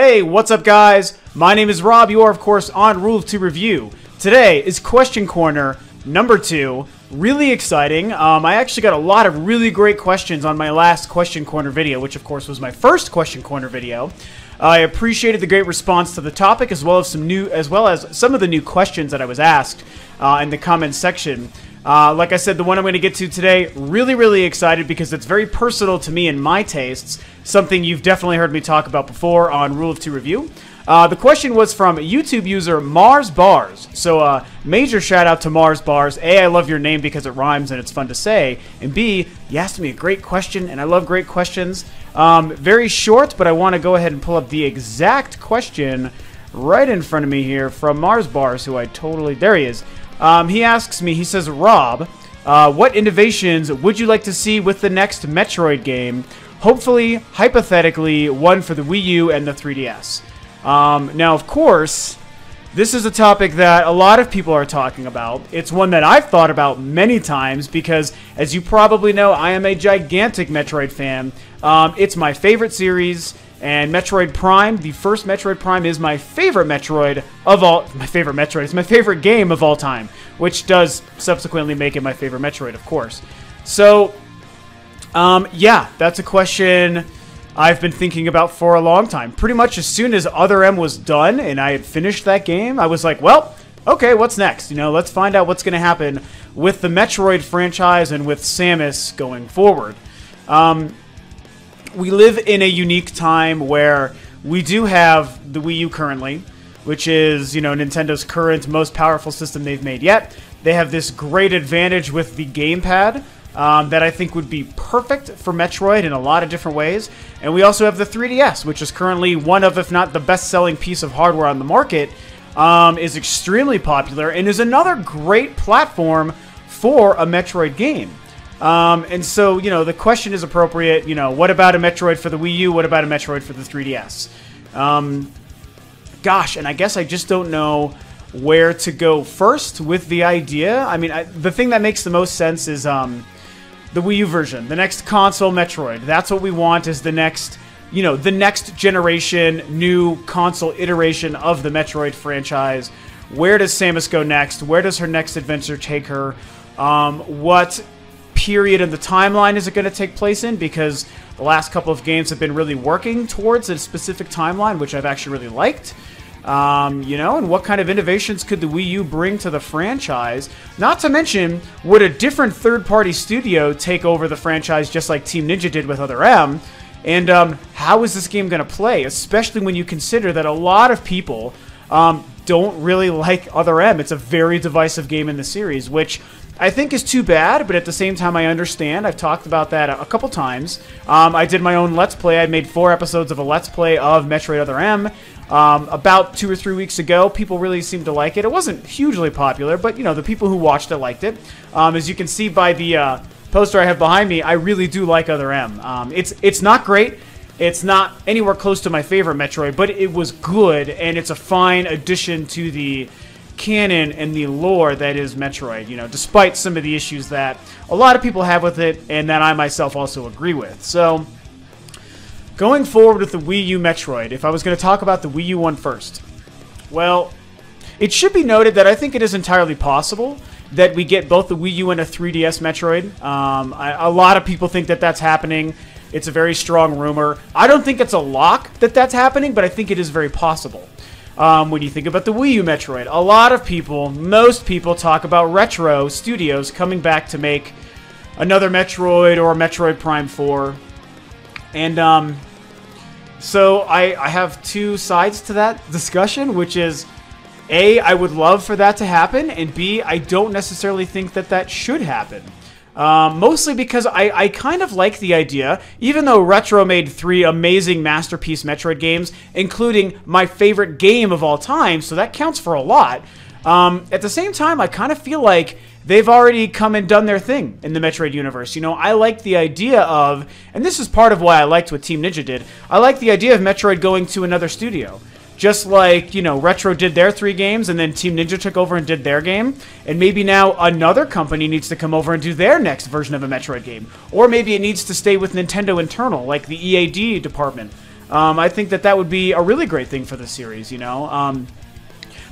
Hey, what's up guys? My name is Rob. You are of course on Rule of Two Review. Today is Question Corner number 2. Really exciting. I actually got a lot of really great questions on my last Question Corner video, which of course was my first Question Corner video. I appreciated the great response to the topic as well as some of the new questions that I was asked in the comments section. Like I said, the one I'm going to get to today, really excited because it's very personal to me and my tastes, something you've definitely heard me talk about before on Rule of Two Review. The question was from YouTube user Mars Bars. So, major shout out to Mars Bars. A, I love your name because it rhymes and it's fun to say. And B, you asked me a great question, and I love great questions. Very short, but I want to go ahead and pull up the exact question right in front of me here from Mars Bars, who there he is. He asks me, he says, Rob, what innovations would you like to see with the next Metroid game? Hopefully, hypothetically, one for the Wii U and the 3DS. Now, of course, this is a topic that a lot of people are talking about. It's one that I've thought about many times because, as you probably know, I am a gigantic Metroid fan. It's my favorite series. And Metroid Prime, the first Metroid Prime, is my favorite Metroid of all... It's my favorite game of all time, which does subsequently make it my favorite Metroid, of course. So, yeah, that's a question I've been thinking about for a long time. Pretty much as soon as Other M was done and I had finished that game, I was like, well, okay, what's next? You know, let's find out what's going to happen with the Metroid franchise and with Samus going forward. We live in a unique time where we do have the Wii U currently, which is, you know, Nintendo's current most powerful system they've made yet. They have this great advantage with the GamePad that I think would be perfect for Metroid in a lot of different ways. And we also have the 3DS, which is currently one of, if not the best-selling piece of hardware on the market, is extremely popular and is another great platform for a Metroid game. And so, you know, the question is appropriate, you know, what about a Metroid for the Wii U? What about a Metroid for the 3DS? Gosh, and I guess I just don't know where to go first with the idea. I mean, the thing that makes the most sense is the Wii U version, the next console Metroid. That's what we want is the next, you know, the next generation new console iteration of the Metroid franchise. Where does Samus go next? Where does her next adventure take her? What period in the timeline is it going to take place in, because the last couple of games have been really working towards a specific timeline, which I've actually really liked. You know, and what kind of innovations could the Wii U bring to the franchise? Not to mention, would a different third-party studio take over the franchise just like Team Ninja did with Other M? And how is this game going to play, especially when you consider that a lot of people don't really like Other M. It's a very divisive game in the series, which I think is too bad, but at the same time I understand. I've talked about that a couple times. I did my own Let's Play. I made 4 episodes of a Let's Play of Metroid Other M. About 2 or 3 weeks ago, people really seemed to like it. It wasn't hugely popular, but, you know, the people who watched it liked it. As you can see by the poster I have behind me, I really do like Other M. It's not great. It's not anywhere close to my favorite Metroid, but it was good, and it's a fine addition to the canon and the lore that is Metroid, you know, despite some of the issues that a lot of people have with it and that I myself also agree with. So, going forward with the Wii U Metroid, if I was going to talk about the Wii U one first, well, it should be noted that I think it is entirely possible that we get both the Wii U and a 3DS Metroid. A lot of people think that that's happening. It's a very strong rumor. I don't think it's a lock that that's happening, but I think it is very possible. When you think about the Wii U Metroid, a lot of people, most people talk about Retro Studios coming back to make another Metroid or Metroid Prime 4. And so I have 2 sides to that discussion, which is A, I would love for that to happen, and B, I don't necessarily think that that should happen. Mostly because I kind of like the idea, even though Retro made 3 amazing masterpiece Metroid games, including my favorite game of all time, so that counts for a lot. At the same time, I kind of feel like they've already come and done their thing in the Metroid universe. You know, I like the idea of, and this is part of why I liked what Team Ninja did, I like the idea of Metroid going to another studio. Just like, you know, Retro did their 3 games, and then Team Ninja took over and did their game. And maybe now another company needs to come over and do their next version of a Metroid game. Or maybe it needs to stay with Nintendo internal, like the EAD department. I think that would be a really great thing for the series, you know.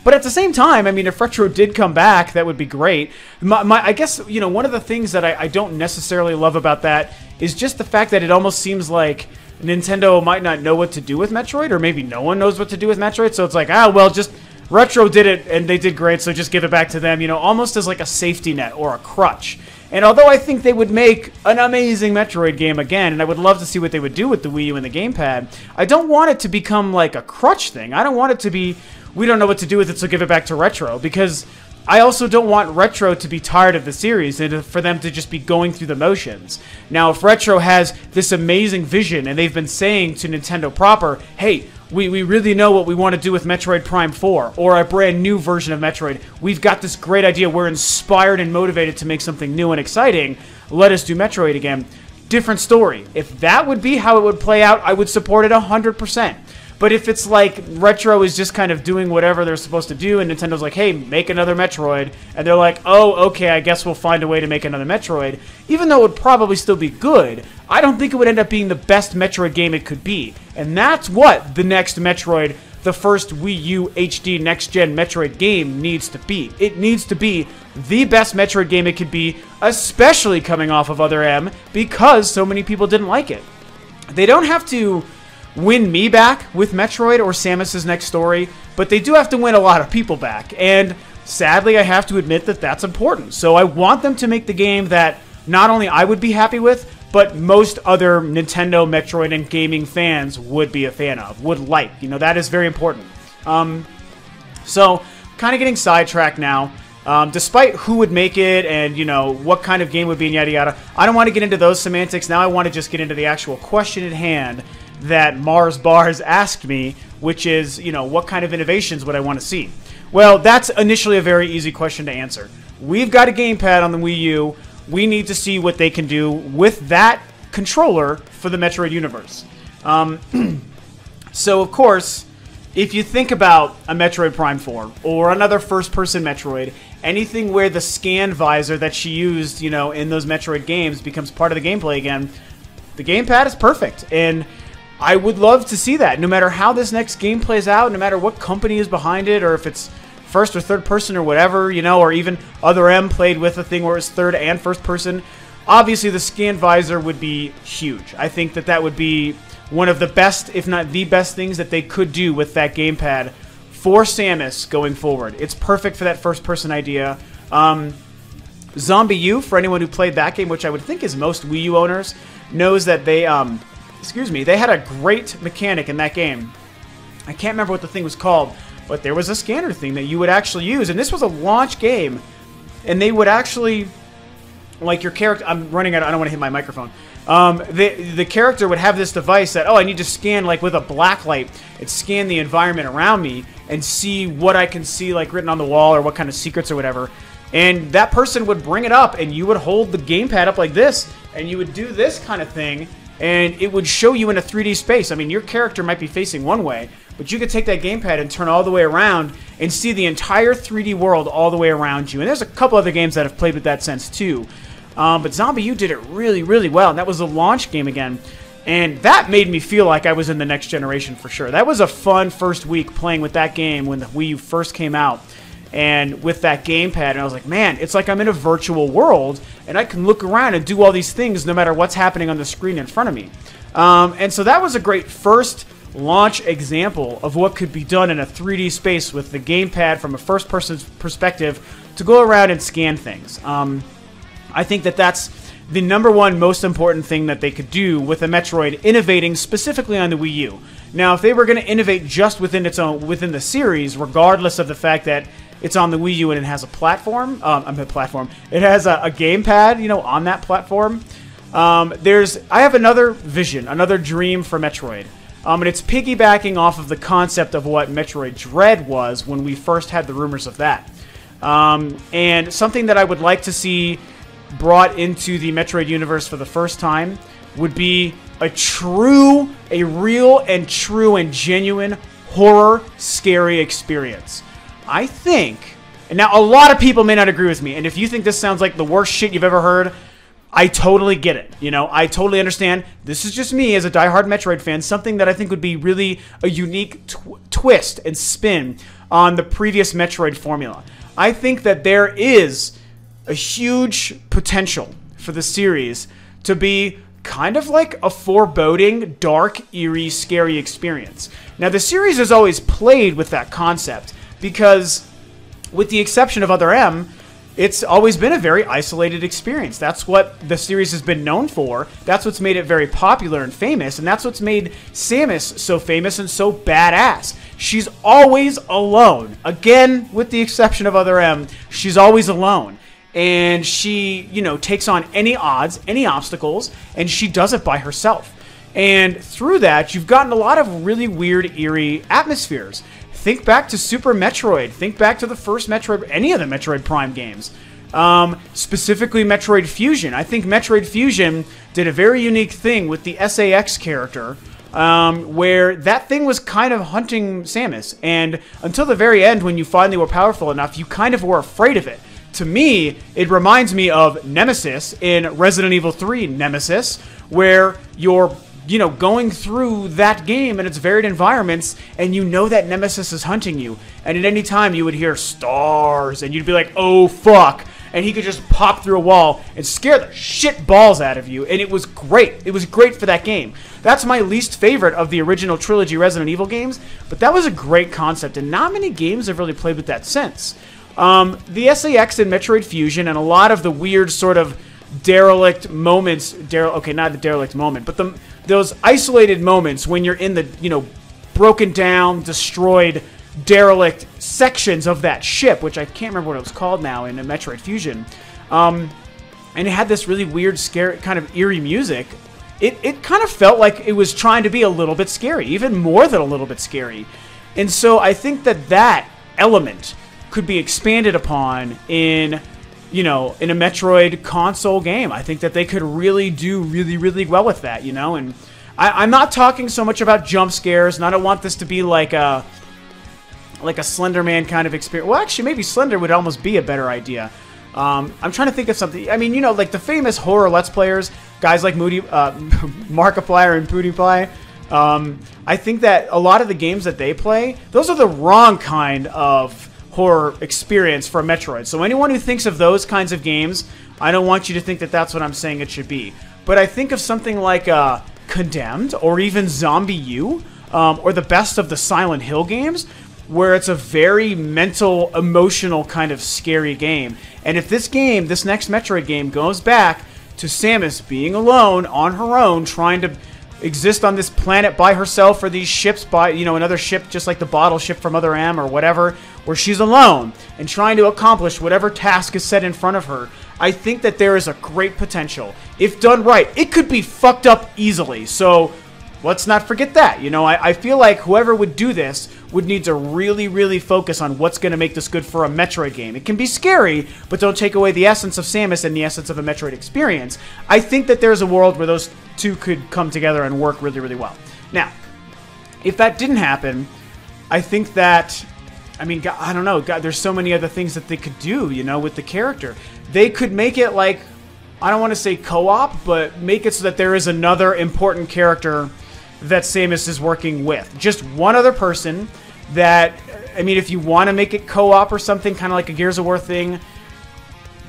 But at the same time, I mean, if Retro did come back, that would be great. I guess, you know, one of the things that I don't necessarily love about that is just the fact that it almost seems like Nintendo might not know what to do with Metroid, or maybe no one knows what to do with Metroid, so it's like, well, just Retro did it, and they did great, so just give it back to them, you know, almost as like a safety net or a crutch. And although I think they would make an amazing Metroid game again, and I would love to see what they would do with the Wii U and the GamePad, I don't want it to become like a crutch thing. I don't want it to be, we don't know what to do with it, so give it back to Retro, because I also don't want Retro to be tired of the series and for them to just be going through the motions. Now, if Retro has this amazing vision and they've been saying to Nintendo proper, hey, we really know what we want to do with Metroid Prime 4 or a brand new version of Metroid. We've got this great idea. We're inspired and motivated to make something new and exciting. Let us do Metroid again. Different story. If that would be how it would play out, I would support it 100%. But if it's like Retro is just kind of doing whatever they're supposed to do and Nintendo's like, hey, make another Metroid, and they're like, oh, okay, I guess we'll find a way to make another Metroid, even though it would probably still be good, I don't think it would end up being the best Metroid game it could be. And that's what the next Metroid, the first Wii U HD next-gen Metroid game needs to be. It needs to be the best Metroid game it could be, especially coming off of Other M, because so many people didn't like it. They don't have to win me back with Metroid or Samus's Next Story, but they do have to win a lot of people back, and sadly I have to admit that that's important. So I want them to make the game that not only I would be happy with, but most other Nintendo, Metroid, and gaming fans would be a fan of, would like. You know, that is very important. So, kind of getting sidetracked now. Despite who would make it and, you know, what kind of game would be and yada yada, I don't want to get into those semantics. Now I want to just get into the actual question at hand that Mars Bars asked me, which is, you know, what kind of innovations would I want to see? Well, that's initially a very easy question to answer. We've got a gamepad on the Wii U. We need to see what they can do with that controller for the Metroid universe. So, of course, if you think about a Metroid Prime 4 or another first-person Metroid, anything where the scan visor that she used, you know, in those Metroid games becomes part of the gameplay again, the gamepad is perfect. And I would love to see that, no matter how this next game plays out, no matter what company is behind it, or if it's first or third person or whatever, you know, or even Other M played with a thing where it's third and first person. Obviously, the scan visor would be huge. I think that would be one of the best, if not the best things that they could do with that gamepad for Samus going forward. It's perfect for that first person idea. Zombie U, for anyone who played that game, which I would think is most Wii U owners, knows that they they had a great mechanic in that game. I can't remember what the thing was called, but there was a scanner thing that you would actually use, and this was a launch game, and they would actually, like your character, I'm running out, I don't want to hit my microphone. The character would have this device that, oh, I need to scan, like with a black light, it scan the environment around me and see what I can see, like written on the wall or what kind of secrets or whatever. And that person would bring it up, and you would hold the gamepad up like this, and you would do this kind of thing, and it would show you in a 3D space. I mean, your character might be facing one way, but you could take that gamepad and turn all the way around and see the entire 3D world all the way around you. And there's a couple other games that have played with that sense too. But Zombie U did it really, really well, and that was a launch game again. And that made me feel like I was in the next generation for sure. That was a fun first week playing with that game when the Wii U first came out. And with that gamepad, and I was like, man, it's like I'm in a virtual world, and I can look around and do all these things no matter what's happening on the screen in front of me. And so that was a great first launch example of what could be done in a 3D space with the gamepad from a first-person perspective to go around and scan things. I think that that's the #1 most important thing that they could do with a Metroid innovating specifically on the Wii U. Now, if they were going to innovate just within the series, regardless of the fact that it's on the Wii U and it has a platform, it has a gamepad, you know, on that platform. I have another vision, another dream for Metroid. And it's piggybacking off of the concept of what Metroid Dread was when we first had the rumors of that. And something that I would like to see brought into the Metroid universe for the first time would be a real and true and genuine horror, scary experience. I think, and now a lot of people may not agree with me, and if you think this sounds like the worst shit you've ever heard, I totally get it. You know, I totally understand. This is just me as a diehard Metroid fan, something that I think would be really a unique twist and spin on the previous Metroid formula. I think that there is a huge potential for the series to be kind of like a foreboding, dark, eerie, scary experience. Now, the series has always played with that concept because, with the exception of Other M, it's always been a very isolated experience. That's what the series has been known for. That's what's made it very popular and famous, and that's what's made Samus so famous and so badass. She's always alone. Again, with the exception of Other M, she's always alone. And she, you know, takes on any odds, any obstacles, and she does it by herself. And through that, you've gotten a lot of really weird, eerie atmospheres. Think back to Super Metroid. Think back to the first Metroid, any of the Metroid Prime games. Specifically Metroid Fusion. I think Metroid Fusion did a very unique thing with the SAX character, where that thing was kind of hunting Samus. And until the very end, when you finally were powerful enough, you kind of were afraid of it. To me, it reminds me of Nemesis in Resident Evil 3 Nemesis, where you're, you know, going through that game and its varied environments, and you know that Nemesis is hunting you. And at any time, you would hear stars, and you'd be like, oh, fuck. And he could just pop through a wall and scare the shit balls out of you. And it was great. It was great for that game. That's my least favorite of the original trilogy Resident Evil games, but that was a great concept, and not many games have really played with that since. The SAX in Metroid Fusion and a lot of the weird sort of derelict moments, okay, not the derelict moment, but those isolated moments when you're in the, you know, broken down, destroyed, derelict sections of that ship, which I can't remember what it was called now in Metroid Fusion, and it had this really weird, scary, kind of eerie music. It kind of felt like it was trying to be a little bit scary, even more than a little bit scary. And so I think that element could be expanded upon in, you know, in a Metroid console game. I think that they could really do really well with that, you know. And I'm not talking so much about jump scares, and I don't want this to be like a Slender Man kind of experience. Well, actually, maybe Slender would almost be a better idea. I'm trying to think of something. I mean, you know, like the famous horror Let's Players, guys like Markiplier and PewDiePie. I think that a lot of the games that they play, those are the wrong kind of horror experience for a Metroid. So anyone who thinks of those kinds of games, I don't want you to think that that's what I'm saying it should be. But I think of something like Condemned, or even Zombie U, or the best of the Silent Hill games, where it's a very mental, emotional kind of scary game. And if this game, this next Metroid game, goes back to Samus being alone, on her own, trying to exist on this planet by herself, or these ships by, you know, another ship just like the bottle ship from Other M or whatever, where she's alone and trying to accomplish whatever task is set in front of her, I think that there is a great potential. If done right, it could be fucked up easily. So let's not forget that. You know, I feel like whoever would do this would need to really focus on what's going to make this good for a Metroid game. It can be scary, but don't take away the essence of Samus and the essence of a Metroid experience. I think that there's a world where those two could come together and work really well. Now, if that didn't happen, I think that, I mean, God, I don't know, God, there's so many other things that they could do, you know, with the character. They could make it like, I don't want to say co-op, but make it so that there is another important character that Samus is working with. Just one other person that, I mean, if you want to make it co-op or something, kind of like a Gears of War thing,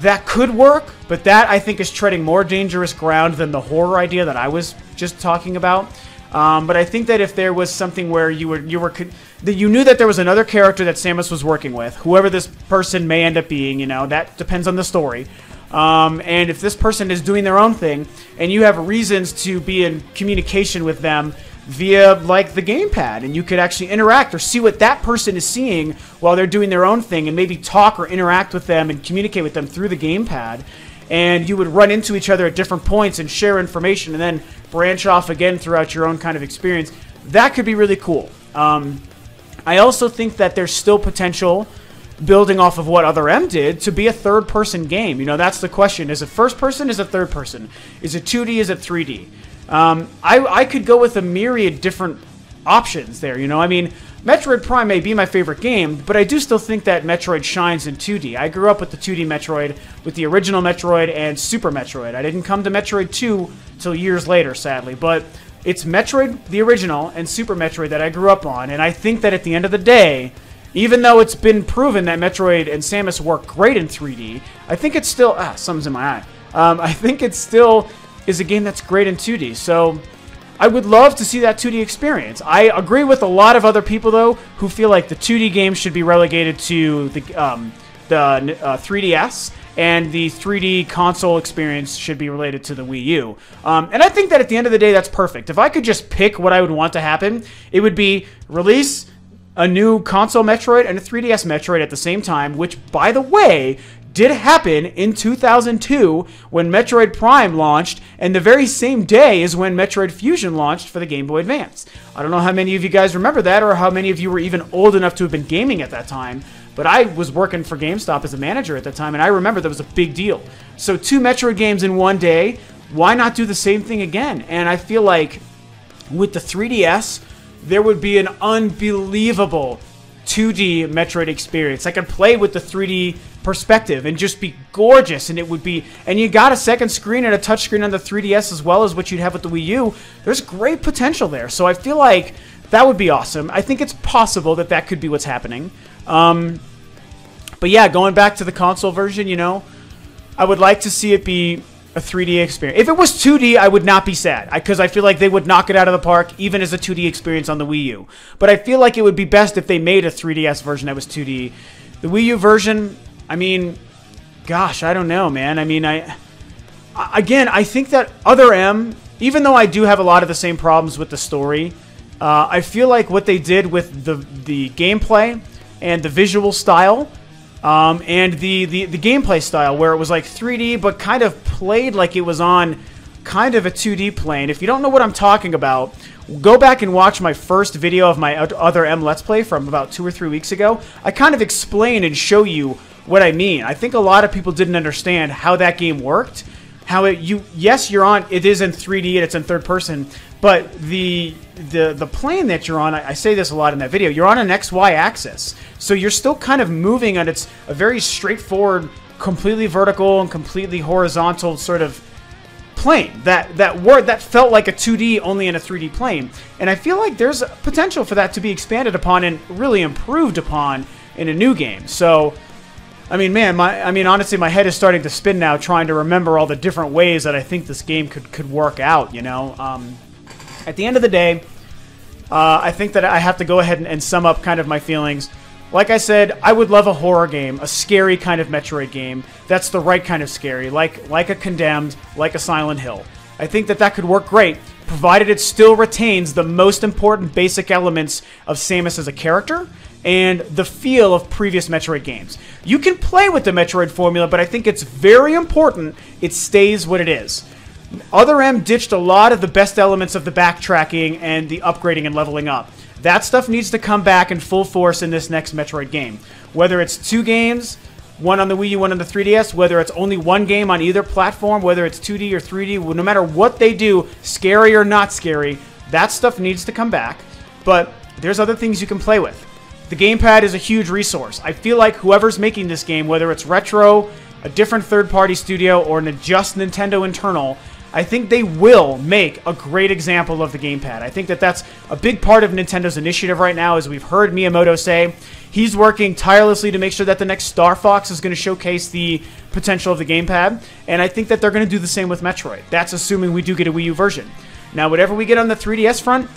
that could work, but that, I think, is treading more dangerous ground than the horror idea that I was just talking about. But I think that if there was something where you knew that there was another character that Samus was working with, whoever this person may end up being, you know, that depends on the story. And if this person is doing their own thing, and you have reasons to be in communication with them via, like, the gamepad, and you could actually interact or see what that person is seeing while they're doing their own thing, and maybe talk or interact with them and communicate with them through the gamepad, and you would run into each other at different points and share information and then branch off again throughout your own kind of experience, that could be really cool. I also think that there's still potential, building off of what Other M did, to be a third-person game. You know, that's the question. Is it first-person? Is it third-person? Is it 2D? Is it 3D? I could go with a myriad different options there, you know? I mean, Metroid Prime may be my favorite game, but I do still think that Metroid shines in 2D. I grew up with the 2D Metroid, with the original Metroid and Super Metroid. I didn't come to Metroid 2 till years later, sadly, but it's Metroid, the original, and Super Metroid that I grew up on, and I think that at the end of the day, even though it's been proven that Metroid and Samus work great in 3D, I think it's still... something's in my eye. I think it still is a game that's great in 2D, so... I would love to see that 2D experience. I agree with a lot of other people, though, who feel like the 2D games should be relegated to the 3DS, and the 3D console experience should be related to the Wii U. And I think that at the end of the day, that's perfect. If I could just pick what I would want to happen, it would be release a new console Metroid and a 3DS Metroid at the same time, which, by the way, did happen in 2002 when Metroid Prime launched, and the very same day is when Metroid Fusion launched for the Game Boy Advance. I don't know how many of you guys remember that, or how many of you were even old enough to have been gaming at that time, but I was working for GameStop as a manager at that time, and I remember that was a big deal. So 2 Metroid games in one day, why not do the same thing again? And I feel like with the 3DS, there would be an unbelievable 2D Metroid experience. I could play with the 3D perspective and just be gorgeous, and it would be... And you got a second screen and a touchscreen on the 3DS as well as what you'd have with the Wii U. There's great potential there, so I feel like that would be awesome. I think it's possible that that could be what's happening. But yeah, going back to the console version, you know, I would like to see it be a 3D experience. If it was 2D, I would not be sad, because I feel like they would knock it out of the park, even as a 2D experience on the Wii U. But I feel like it would be best if they made a 3DS version that was 2D. The Wii U version, I mean, gosh, I don't know, man. I mean, again, I think that Other M, even though I do have a lot of the same problems with the story, I feel like what they did with the gameplay and the visual style, and the gameplay style, where it was like 3D, but kind of played like it was on kind of a 2D plane. If you don't know what I'm talking about, go back and watch my first video of my Other M Let's Play from about 2 or 3 weeks ago. I kind of explain and show you what I mean. I think a lot of people didn't understand how that game worked. How it, yes, you're on, it is in 3D and it's in third person, but the plane that you're on, I say this a lot in that video, you're on an XY axis. So you're still kind of moving on, it's a very straightforward, completely vertical and completely horizontal sort of plane. That felt like a 2D only in a 3D plane. And I feel like there's potential for that to be expanded upon and really improved upon in a new game. So I mean, man, honestly, my head is starting to spin now trying to remember all the different ways that I think this game could work out, you know? At the end of the day, I think that I have to go ahead and sum up kind of my feelings. Like I said, I would love a horror game, a scary kind of Metroid game. That's the right kind of scary, like a Condemned, like a Silent Hill. I think that could work great, provided it still retains the most important basic elements of Samus as a character and the feel of previous Metroid games. You can play with the Metroid formula, but I think it's very important it stays what it is. Other M ditched a lot of the best elements of the backtracking and the upgrading and leveling up. That stuff needs to come back in full force in this next Metroid game. Whether it's 2 games, one on the Wii U, one on the 3DS, whether it's only 1 game on either platform, whether it's 2D or 3D, no matter what they do, scary or not scary, that stuff needs to come back. But there's other things you can play with. The gamepad is a huge resource. I feel like whoever's making this game, whether it's Retro, a different third-party studio, or an just Nintendo internal, I think they will make a great example of the gamepad. I think that that's a big part of Nintendo's initiative right now, as we've heard Miyamoto say. He's working tirelessly to make sure that the next Star Fox is going to showcase the potential of the gamepad, and I think that they're going to do the same with Metroid. That's assuming we do get a Wii U version. Now, whatever we get on the 3DS front,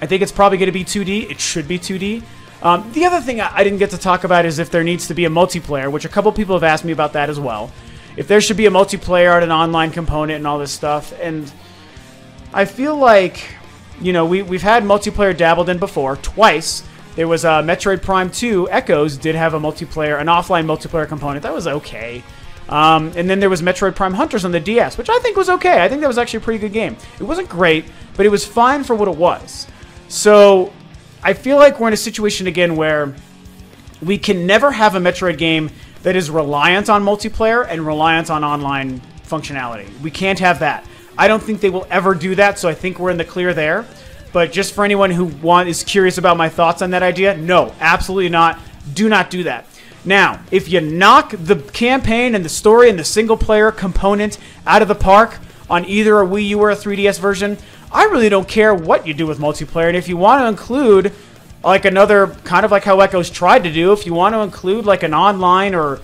I think it's probably going to be 2D. It should be 2D. The other thing I didn't get to talk about is if there needs to be a multiplayer, which a couple people have asked me about that as well. If there should be a multiplayer and an online component and all this stuff. And I feel like, you know, we've had multiplayer dabbled in before, twice. There was Metroid Prime 2, Echoes did have a multiplayer, an offline multiplayer component. That was okay. And then there was Metroid Prime Hunters on the DS, which I think was okay. I think that was actually a pretty good game. It wasn't great, but it was fine for what it was. So I feel like we're in a situation again where we can never have a Metroid game that is reliant on multiplayer and reliant on online functionality. We can't have that. I don't think they will ever do that, so I think we're in the clear there. But just for anyone who is curious about my thoughts on that idea, no, absolutely not. Do not do that. Now, if you knock the campaign and the story and the single-player component out of the park on either a Wii U or a 3DS version, I really don't care what you do with multiplayer. And if you want to include, like another, kind of like how Echo's tried to do, if you want to include like an online or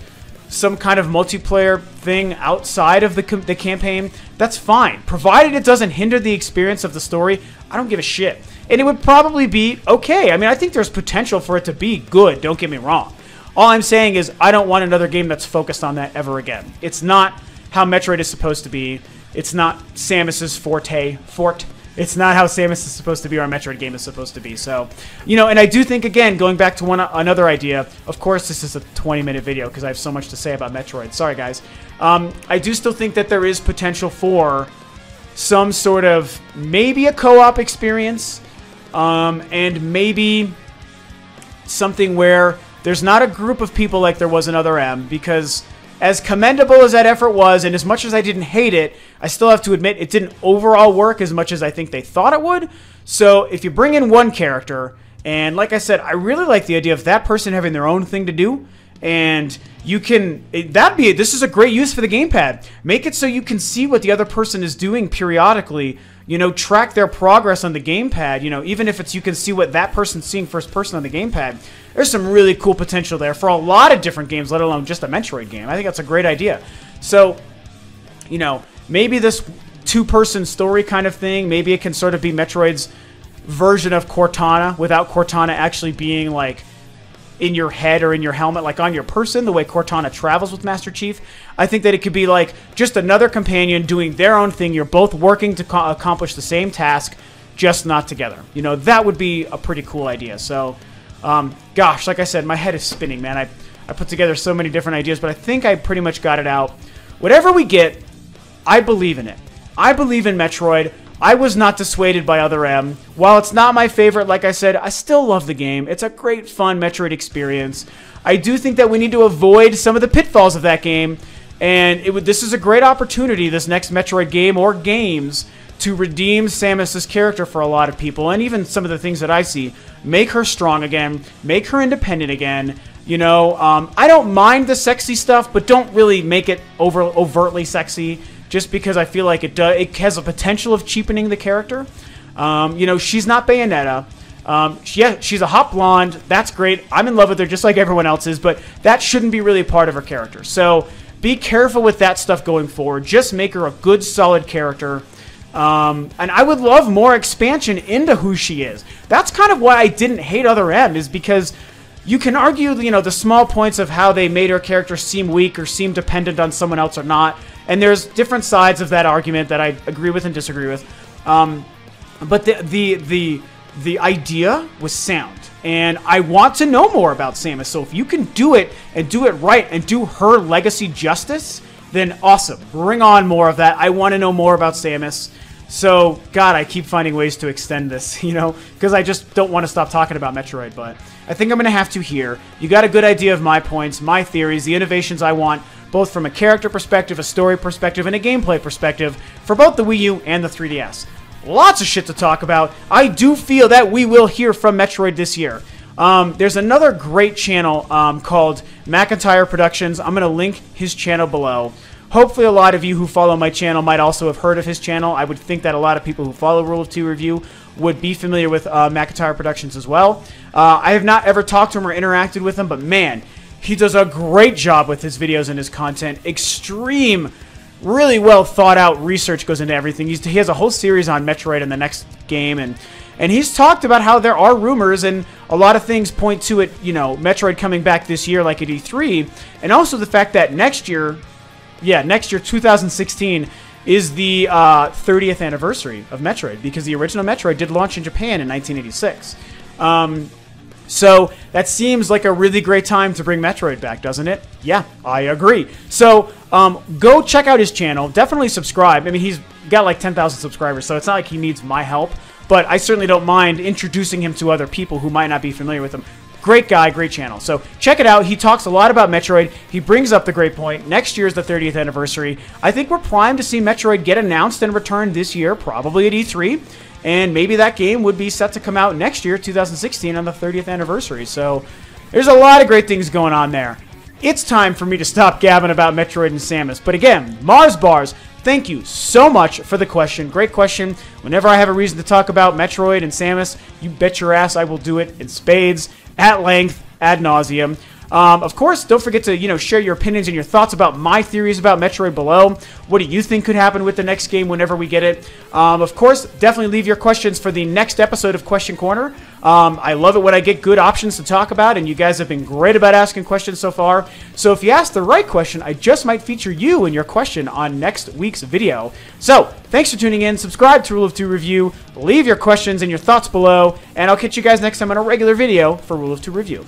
some kind of multiplayer thing outside of the campaign, that's fine. Provided it doesn't hinder the experience of the story, I don't give a shit. And it would probably be okay. I mean, I think there's potential for it to be good, don't get me wrong. All I'm saying is I don't want another game that's focused on that ever again. It's not how Metroid is supposed to be. It's not Samus's forte. It's not how Samus is supposed to be or a Metroid game is supposed to be. So, you know, and I do think, again, going back to another idea, of course this is a 20-minute video because I have so much to say about Metroid. Sorry, guys. I do still think that there is potential for some sort of maybe a co-op experience and maybe something where there's not a group of people like there was in Other M, because as commendable as that effort was, and as much as I didn't hate it, I still have to admit it didn't overall work as much as I think they thought it would. So if you bring in one character, and like I said, I really like the idea of that person having their own thing to do, and you can, this is a great use for the gamepad. Make it so you can see what the other person is doing periodically, you know, track their progress on the gamepad, you know, even if it's, you can see what that person's seeing first person on the gamepad. There's some really cool potential there for a lot of different games, let alone just a Metroid game. I think that's a great idea. So, you know, maybe this two-person story kind of thing, maybe it can sort of be Metroid's version of Cortana without Cortana actually being like in your head or in your helmet, like on your person, the way Cortana travels with Master Chief. I think that it could be like just another companion doing their own thing. You're both working to accomplish the same task, just not together. You know, that would be a pretty cool idea. So, gosh, like I said, my head is spinning, man. I put together so many different ideas, but I think I pretty much got it out. Whatever we get, I believe in it. I believe in Metroid. I was not dissuaded by Other M. While it's not my favorite, like I said, I still love the game. It's a great, fun Metroid experience. I do think that we need to avoid some of the pitfalls of that game, and this is a great opportunity, this next Metroid game or games, to redeem Samus's character for a lot of people, and even some of the things that I see. Make her strong again, make her independent again. You know, I don't mind the sexy stuff, but don't really make it overtly sexy, just because I feel like it has a potential of cheapening the character. You know, she's not Bayonetta. Yeah, she's a hot blonde. That's great. I'm in love with her just like everyone else is, but that shouldn't be really a part of her character. So be careful with that stuff going forward. Just make her a good, solid character. And I would love more expansion into who she is. That's kind of why I didn't hate Other M, is because you can argue, you know, the small points of how they made her character seem weak or seem dependent on someone else or not. And there's different sides of that argument that I agree with and disagree with. But the idea was sound. And I want to know more about Samus. So if you can do it and do it right and do her legacy justice, then awesome. Bring on more of that. I want to know more about Samus. So, God, I keep finding ways to extend this, you know, because I just don't want to stop talking about Metroid, but I think I'm going to have to here. You got a good idea of my points, my theories, the innovations I want, both from a character perspective, a story perspective, and a gameplay perspective for both the Wii U and the 3DS. Lots of shit to talk about. I do feel that we will hear from Metroid this year. There's another great channel called McIntyre Productions. I'm going to link his channel below. Hopefully a lot of you who follow my channel might also have heard of his channel. I would think that a lot of people who follow Rule of 2 Review would be familiar with McIntyre Productions as well. I have not ever talked to him or interacted with him, but man, he does a great job with his videos and his content. Extreme, really well thought out research goes into everything. He has a whole series on Metroid and the next game, and he's talked about how there are rumors and a lot of things point to it, you know, Metroid coming back this year like at E3, and also the fact that next year, 2016, is the 30th anniversary of Metroid, because the original Metroid did launch in Japan in 1986. So that seems like a really great time to bring Metroid back, doesn't it? Yeah, I agree. So go check out his channel. Definitely subscribe. I mean, he's got like 10,000 subscribers, so it's not like he needs my help. But I certainly don't mind introducing him to other people who might not be familiar with him. Great guy, great channel. So check it out. He talks a lot about Metroid. He brings up the great point. Next year is the 30th anniversary. I think we're primed to see Metroid get announced and return this year, probably at E3. and maybe that game would be set to come out next year, 2016, on the 30th anniversary. So there's a lot of great things going on there. It's time for me to stop gabbing about Metroid and Samus. But again, Mars Bars, thank you so much for the question. Great question. Whenever I have a reason to talk about Metroid and Samus, you bet your ass I will do it in spades, at length, ad nauseum. Of course, don't forget to, share your opinions and your thoughts about my theories about Metroid below. What do you think could happen with the next game whenever we get it? Of course, definitely leave your questions for the next episode of Question Corner. I love it when I get good options to talk about, and you guys have been great about asking questions so far. So if you ask the right question, I just might feature you and your question on next week's video. So, thanks for tuning in. Subscribe to Rule of Two Review. Leave your questions and your thoughts below, and I'll catch you guys next time on a regular video for Rule of Two Review.